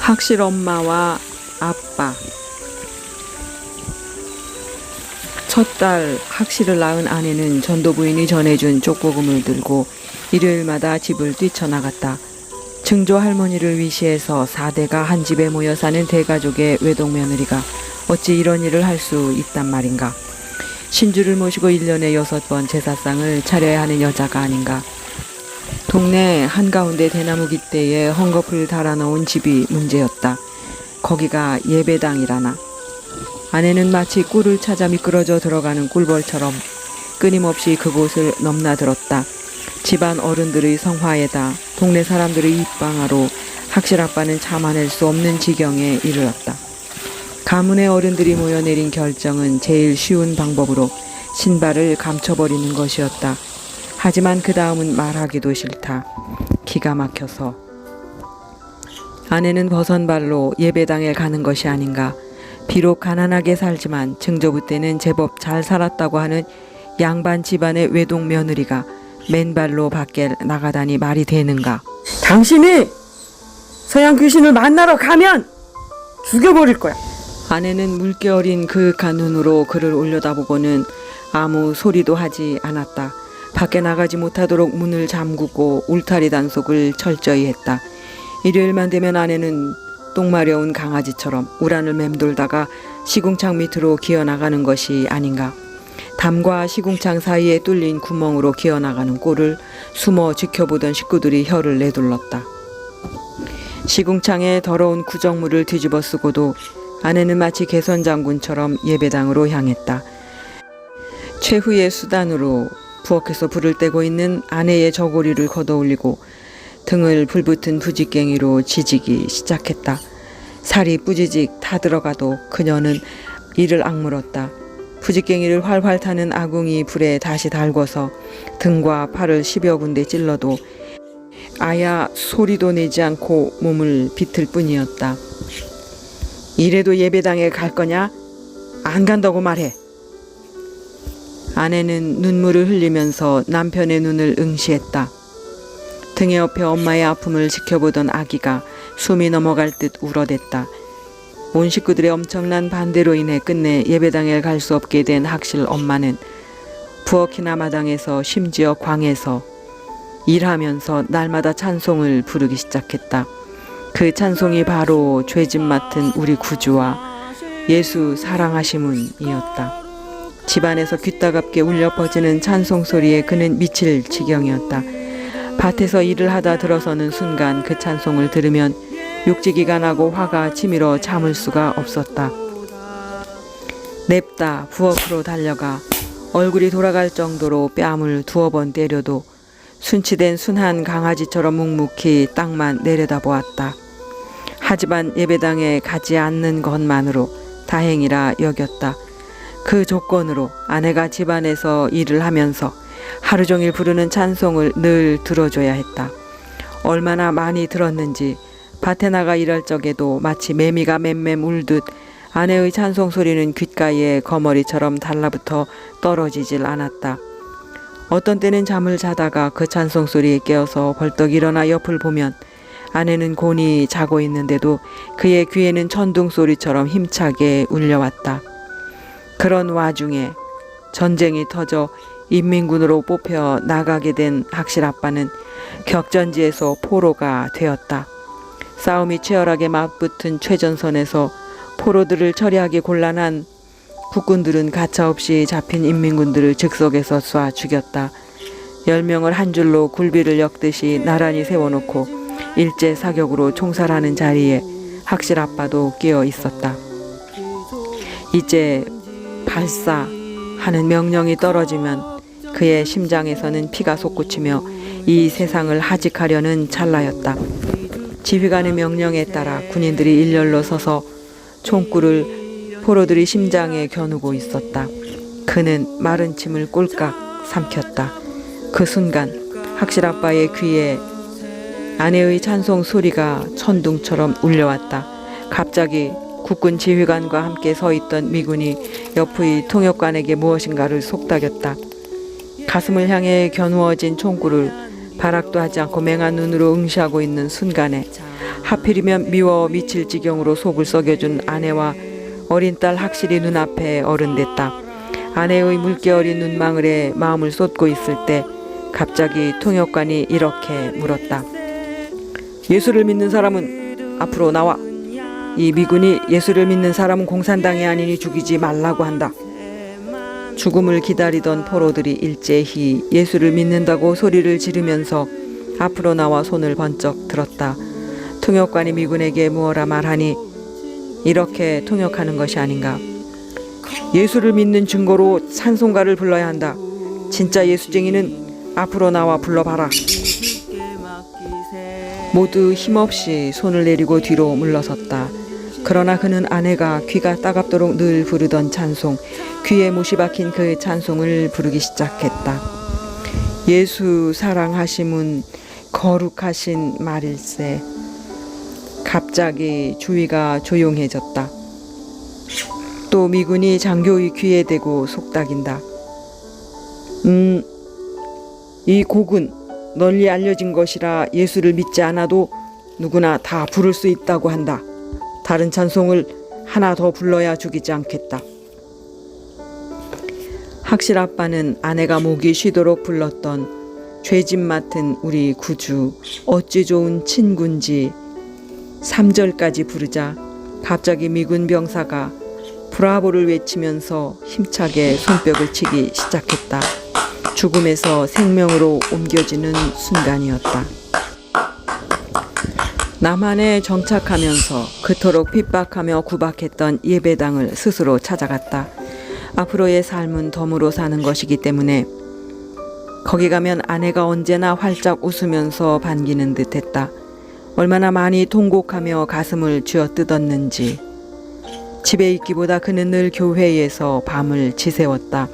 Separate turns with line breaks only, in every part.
학실 엄마와 아빠. 첫 딸 학실을 낳은 아내는 전도 부인이 전해준 쪽고금을 들고 일요일마다 집을 뛰쳐나갔다. 증조 할머니를 위시해서 4대가 한 집에 모여 사는 대가족의 외동며느리가 어찌 이런 일을 할 수 있단 말인가. 신주를 모시고 1년에 6번 제사상을 차려야 하는 여자가 아닌가. 동네 한가운데 대나무 깃대에 헝겊을 달아놓은 집이 문제였다. 거기가 예배당이라나. 아내는 마치 꿀을 찾아 미끄러져 들어가는 꿀벌처럼 끊임없이 그곳을 넘나들었다. 집안 어른들의 성화에다 동네 사람들의 입방아로 학실 아빠는 참아낼 수 없는 지경에 이르렀다. 가문의 어른들이 모여 내린 결정은 제일 쉬운 방법으로 신발을 감춰버리는 것이었다. 하지만 그 다음은 말하기도 싫다. 기가 막혀서. 아내는 버선발로 예배당에 가는 것이 아닌가. 비록 가난하게 살지만 증조부 때는 제법 잘 살았다고 하는 양반 집안의 외동 며느리가 맨발로 밖에 나가다니 말이 되는가.
당신이 서양 귀신을 만나러 가면 죽여버릴 거야.
아내는 물결인 그윽한 눈으로 그를 올려다보고는 아무 소리도 하지 않았다. 밖에 나가지 못하도록 문을 잠그고 울타리 단속을 철저히 했다. 일요일만 되면 아내는 똥마려운 강아지처럼 우란을 맴돌다가 시궁창 밑으로 기어나가는 것이 아닌가. 담과 시궁창 사이에 뚫린 구멍으로 기어나가는 꼴을 숨어 지켜보던 식구들이 혀를 내둘렀다. 시궁창에 더러운 구정물을 뒤집어 쓰고도 아내는 마치 개선장군처럼 예배당으로 향했다. 최후의 수단으로 부엌에서 불을 떼고 있는 아내의 저고리를 걷어올리고 등을 불붙은 부지깽이로 지지기 시작했다. 살이 뿌지직 타들어가도 그녀는 이를 악물었다. 부지깽이를 활활 타는 아궁이 불에 다시 달궈서 등과 팔을 10여 군데 찔러도 아야 소리도 내지 않고 몸을 비틀 뿐이었다. 이래도 예배당에 갈 거냐? 안 간다고 말해. 아내는 눈물을 흘리면서 남편의 눈을 응시했다. 등에 업혀 엄마의 아픔을 지켜보던 아기가 숨이 넘어갈 듯 울어댔다. 온 식구들의 엄청난 반대로 인해 끝내 예배당에 갈 수 없게 된 학실 엄마는 부엌이나 마당에서 심지어 광에서 일하면서 날마다 찬송을 부르기 시작했다. 그 찬송이 바로 죄짐 맡은 우리 구주와 예수 사랑하심은이었다. 집안에서 귀따갑게 울려 퍼지는 찬송 소리에 그는 미칠 지경이었다. 밭에서 일을 하다 들어서는 순간 그 찬송을 들으면 육지기가 나고 화가 치밀어 참을 수가 없었다. 냅다 부엌으로 달려가 얼굴이 돌아갈 정도로 뺨을 2번 때려도 순치된 순한 강아지처럼 묵묵히 땅만 내려다보았다. 하지만 예배당에 가지 않는 것만으로 다행이라 여겼다. 그 조건으로 아내가 집안에서 일을 하면서 하루 종일 부르는 찬송을 늘 들어줘야 했다. 얼마나 많이 들었는지 밭에 나가 일할 적에도 마치 매미가 맴맴 울듯 아내의 찬송 소리는 귓가에 거머리처럼 달라붙어 떨어지질 않았다. 어떤 때는 잠을 자다가 그 찬송 소리에 깨어서 벌떡 일어나 옆을 보면 아내는 곤히 자고 있는데도 그의 귀에는 천둥 소리처럼 힘차게 울려왔다. 그런 와중에 전쟁이 터져 인민군으로 뽑혀 나가게 된 학실 아빠는 격전지에서 포로가 되었다. 싸움이 치열하게 맞붙은 최전선에서 포로들을 처리하기 곤란한 국군들은 가차없이 잡힌 인민군들을 즉석에서 쏴 죽였다. 10명을 한 줄로 굴비를 엮듯이 나란히 세워놓고 일제 사격으로 총살하는 자리에 학실 아빠도 끼어 있었다. 이제 발사하는 명령이 떨어지면 그의 심장에서는 피가 솟구치며 이 세상을 하직하려는 찰나였다. 지휘관의 명령에 따라 군인들이 일렬로 서서 총구를 포로들이 심장에 겨누고 있었다. 그는 마른 침을 꼴깍 삼켰다. 그 순간 학실 아빠의 귀에 아내의 찬송 소리가 천둥처럼 울려왔다. 갑자기 국군 지휘관과 함께 서 있던 미군이 옆의 통역관에게 무엇인가를 속닥였다. 가슴을 향해 겨누어진 총구를 발악도 하지 않고 맹한 눈으로 응시하고 있는 순간에 하필이면 미워 미칠 지경으로 속을 썩여준 아내와 어린 딸 학실이 눈앞에 어른됐다. 아내의 물결인 눈망울에 마음을 쏟고 있을 때 갑자기 통역관이 이렇게 물었다. 예수를 믿는 사람은 앞으로 나와. 이 미군이 예수를 믿는 사람은 공산당이 아니니 죽이지 말라고 한다. 죽음을 기다리던 포로들이 일제히 예수를 믿는다고 소리를 지르면서 앞으로 나와 손을 번쩍 들었다. 통역관이 미군에게 무어라 말하니 이렇게 통역하는 것이 아닌가. 예수를 믿는 증거로 찬송가를 불러야 한다. 진짜 예수쟁이는 앞으로 나와 불러봐라. 모두 힘없이 손을 내리고 뒤로 물러섰다. 그러나 그는 아내가 귀가 따갑도록 늘 부르던 찬송, 귀에 못이 박힌 그 찬송을 부르기 시작했다. 예수 사랑하심은 거룩하신 말일세. 갑자기 주위가 조용해졌다. 또 미군이 장교의 귀에 대고 속닥인다. 이 곡은 널리 알려진 것이라 예수를 믿지 않아도 누구나 다 부를 수 있다고 한다. 다른 찬송을 하나 더 불러야 죽이지 않겠다. 학실 아빠는 아내가 목이 쉬도록 불렀던 죄짐 맡은 우리 구주 어찌 좋은 친군지 3절까지 부르자 갑자기 미군 병사가 브라보를 외치면서 힘차게 손뼉을 치기 시작했다. 죽음에서 생명으로 옮겨지는 순간이었다. 남한에 정착하면서 그토록 핍박하며 구박했던 예배당을 스스로 찾아갔다. 앞으로의 삶은 덤으로 사는 것이기 때문에 거기 가면 아내가 언제나 활짝 웃으면서 반기는 듯했다. 얼마나 많이 통곡하며 가슴을 쥐어뜯었는지. 집에 있기보다 그는 늘 교회에서 밤을 지새웠다.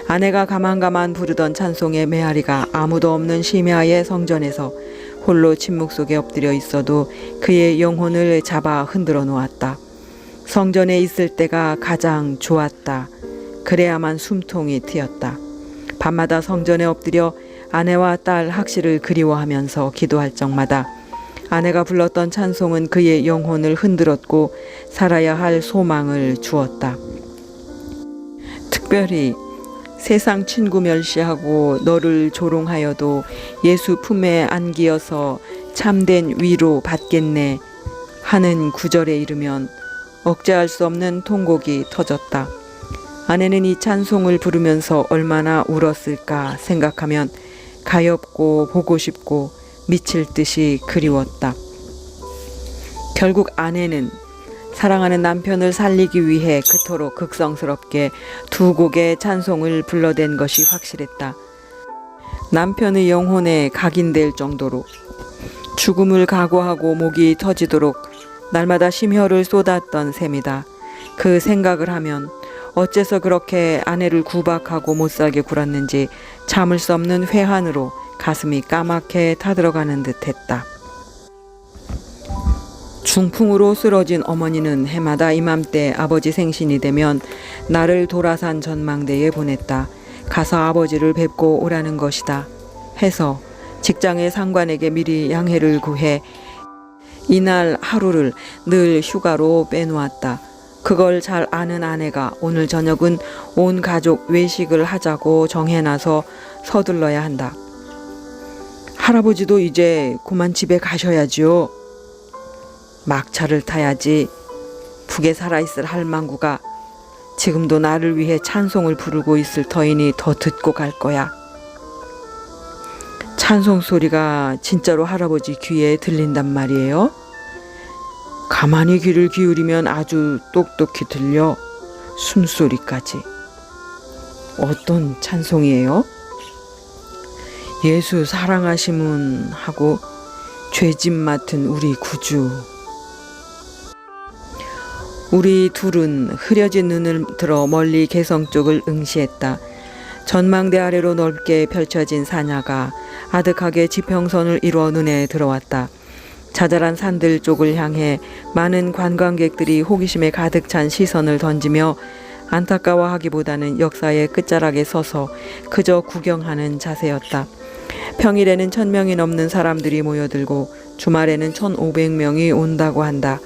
아내가 가만가만 부르던 찬송의 메아리가 아무도 없는 심야의 성전에서 홀로 침묵 속에 엎드려 있어도 그의 영혼을 잡아 흔들어 놓았다. 성전에 있을 때가 가장 좋았다. 그래야만 숨통이 트였다. 밤마다 성전에 엎드려 아내와 딸 학실을 그리워하면서 기도할 적마다 아내가 불렀던 찬송은 그의 영혼을 흔들었고 살아야 할 소망을 주었다. 특별히 세상 친구 멸시하고 너를 조롱하여도 예수 품에 안기어서 참된 위로 받겠네 하는 구절에 이르면 억제할 수 없는 통곡이 터졌다. 아내는 이 찬송을 부르면서 얼마나 울었을까 생각하면 가엾고 보고 싶고 미칠 듯이 그리웠다. 결국 아내는 사랑하는 남편을 살리기 위해 그토록 극성스럽게 두 곡의 찬송을 불러댄 것이 확실했다. 남편의 영혼에 각인될 정도로 죽음을 각오하고 목이 터지도록 날마다 심혈을 쏟았던 셈이다. 그 생각을 하면 어째서 그렇게 아내를 구박하고 못살게 굴었는지 참을 수 없는 회한으로 가슴이 까맣게 타들어가는 듯했다. 중풍으로 쓰러진 어머니는 해마다 이맘때 아버지 생신이 되면 나를 도라산 전망대에 보냈다. 가서 아버지를 뵙고 오라는 것이다 해서 직장의 상관에게 미리 양해를 구해 이날 하루를 늘 휴가로 빼놓았다. 그걸 잘 아는 아내가 오늘 저녁은 온 가족 외식을 하자고 정해놔서 서둘러야 한다. 할아버지도 이제 그만 집에 가셔야지요. 막차를 타야지. 북에 살아있을 할망구가 지금도 나를 위해 찬송을 부르고 있을 터이니 더 듣고 갈 거야. 찬송 소리가 진짜로 할아버지 귀에 들린단 말이에요. 가만히 귀를 기울이면 아주 똑똑히 들려. 숨소리까지. 어떤 찬송이에요? 예수 사랑하심은 하고 죄짐 맡은 우리 구주. 우리 둘은 흐려진 눈을 들어 멀리 개성 쪽을 응시했다. 전망대 아래로 넓게 펼쳐진 산야가 아득하게 지평선을 이루어 눈에 들어왔다. 자잘한 산들 쪽을 향해 많은 관광객들이 호기심에 가득 찬 시선을 던지며 안타까워하기보다는 역사의 끝자락에 서서 그저 구경하는 자세였다. 평일에는 1000명이 넘는 사람들이 모여들고 주말에는 1500명이 온다고 한다.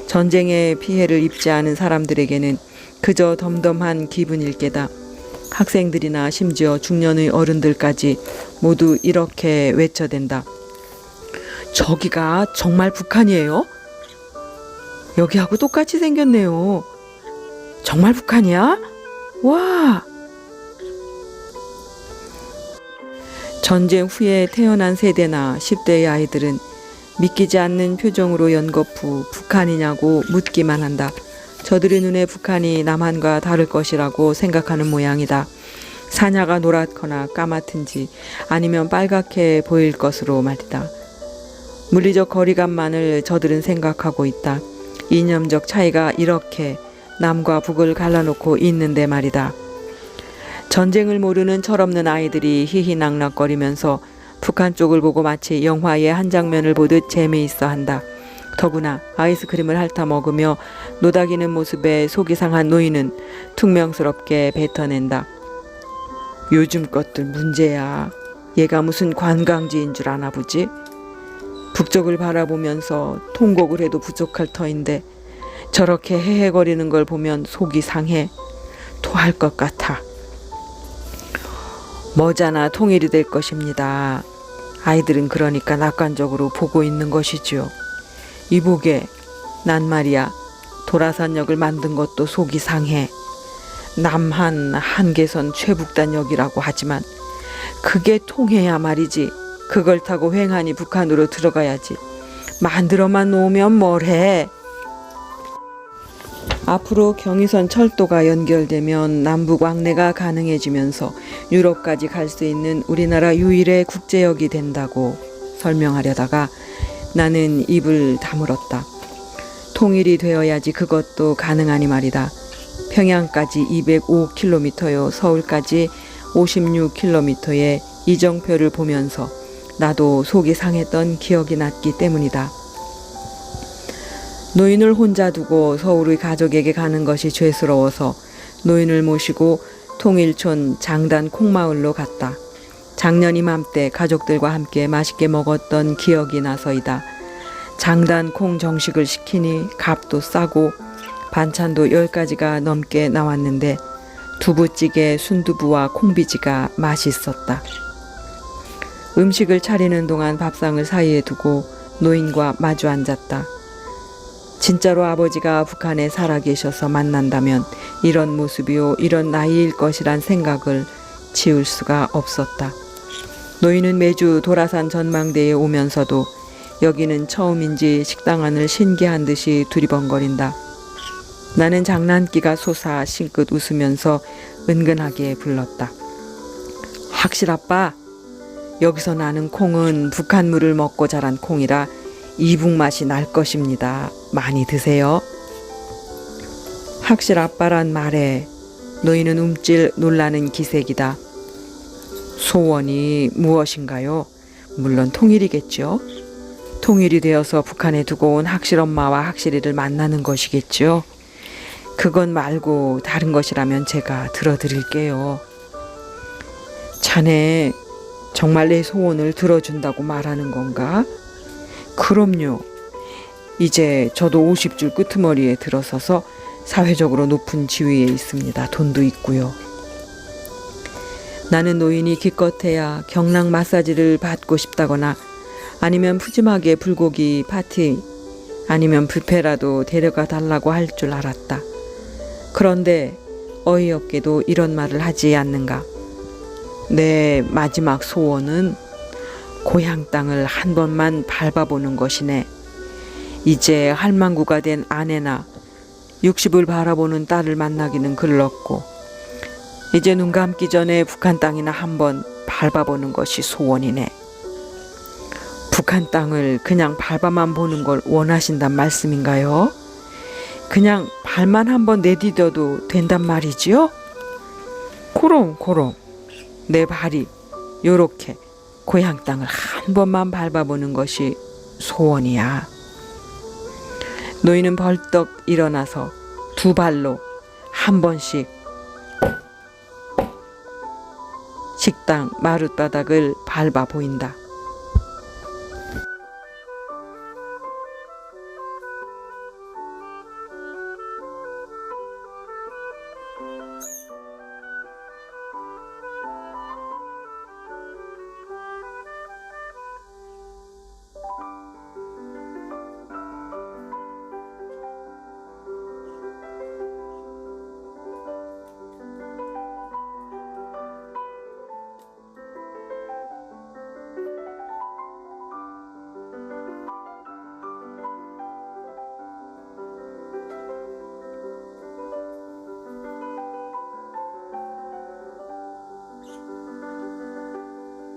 전쟁에 피해를 입지 않은 사람들에게는 그저 덤덤한 기분일 게다. 학생들이나 심지어 중년의 어른들까지 모두 이렇게 외쳐댄다. 저기가 정말 북한이에요? 여기하고 똑같이 생겼네요. 정말 북한이야? 와! 전쟁 후에 태어난 세대나 10대의 아이들은 믿기지 않는 표정으로 연거푸 북한이냐고 묻기만 한다. 저들의 눈에 북한이 남한과 다를 것이라고 생각하는 모양이다. 사냐가 노랗거나 까맣든지 아니면 빨갛게 보일 것으로 말이다. 물리적 거리감만을 저들은 생각하고 있다. 이념적 차이가 이렇게 남과 북을 갈라놓고 있는데 말이다. 전쟁을 모르는 철없는 아이들이 히히낙낙거리면서 북한 쪽을 보고 마치 영화의 한 장면을 보듯 재미있어 한다. 더구나 아이스크림을 핥아 먹으며 노닥이는 모습에 속이 상한 노인은 퉁명스럽게 뱉어낸다. 요즘 것들 문제야. 얘가 무슨 관광지인 줄 아나 보지? 북쪽을 바라보면서 통곡을 해도 부족할 터인데 저렇게 헤헤거리는 걸 보면 속이 상해. 토할 것 같아. 머지않아 통일이 될 것입니다. 아이들은 그러니까 낙관적으로 보고 있는 것이지요. 이보게, 난 말이야 도라산역을 만든 것도 속이 상해. 남한 한계선 최북단역이라고 하지만 그게 통해야 말이지. 그걸 타고 횡하니 북한으로 들어가야지. 만들어만 놓으면 뭘 해. 앞으로 경의선 철도가 연결되면 남북 왕래가 가능해지면서 유럽까지 갈 수 있는 우리나라 유일의 국제역이 된다고 설명하려다가 나는 입을 다물었다. 통일이 되어야지 그것도 가능하니 말이다. 평양까지 205km요. 서울까지 56km의 이정표를 보면서 나도 속이 상했던 기억이 났기 때문이다. 노인을 혼자 두고 서울의 가족에게 가는 것이 죄스러워서 노인을 모시고 통일촌 장단 콩마을로 갔다. 작년 이맘때 가족들과 함께 맛있게 먹었던 기억이 나서이다. 장단 콩 정식을 시키니 값도 싸고 반찬도 10가지가 넘게 나왔는데 두부찌개, 순두부와 콩비지가 맛있었다. 음식을 차리는 동안 밥상을 사이에 두고 노인과 마주 앉았다. 진짜로 아버지가 북한에 살아계셔서 만난다면 이런 모습이요, 이런 나이일 것이란 생각을 지울 수가 없었다. 노인은 매주 도라산 전망대에 오면서도 여기는 처음인지 식당 안을 신기한 듯이 두리번거린다. 나는 장난기가 솟아 싱긋 웃으면서 은근하게 불렀다. 학실아빠, 여기서 나는 콩은 북한물을 먹고 자란 콩이라 이북 맛이 날 것입니다. 많이 드세요. 학실아빠란 말에 노인은 움찔 놀라는 기색이다. 소원이 무엇인가요? 물론 통일이겠죠. 통일이 되어서 북한에 두고 온 학실엄마와 학실이를 만나는 것이겠죠. 그건 말고 다른 것이라면 제가 들어드릴게요. 자네 정말 내 소원을 들어준다고 말하는 건가? 그럼요. 이제 저도 50줄 끄트머리에 들어서서 사회적으로 높은 지위에 있습니다. 돈도 있고요. 나는 노인이 기껏해야 경락 마사지를 받고 싶다거나 아니면 푸짐하게 불고기 파티 아니면 뷔페라도 데려가 달라고 할 줄 알았다. 그런데 어이없게도 이런 말을 하지 않는가. 내 마지막 소원은 고향 땅을 한 번만 밟아보는 것이네. 이제 할망구가 된 아내나 60을 바라보는 딸을 만나기는 글렀고 이제 눈 감기 전에 북한 땅이나 한번 밟아보는 것이 소원이네. 북한 땅을 그냥 밟아만 보는 걸 원하신단 말씀인가요? 그냥 발만 한번 내디뎌도 된단 말이지요? 그럼 내 발이 요렇게 고향 땅을 한 번만 밟아보는 것이 소원이야. 노인은 벌떡 일어나서 두 발로 한 번씩 땅 마룻바닥을 밟아 보인다.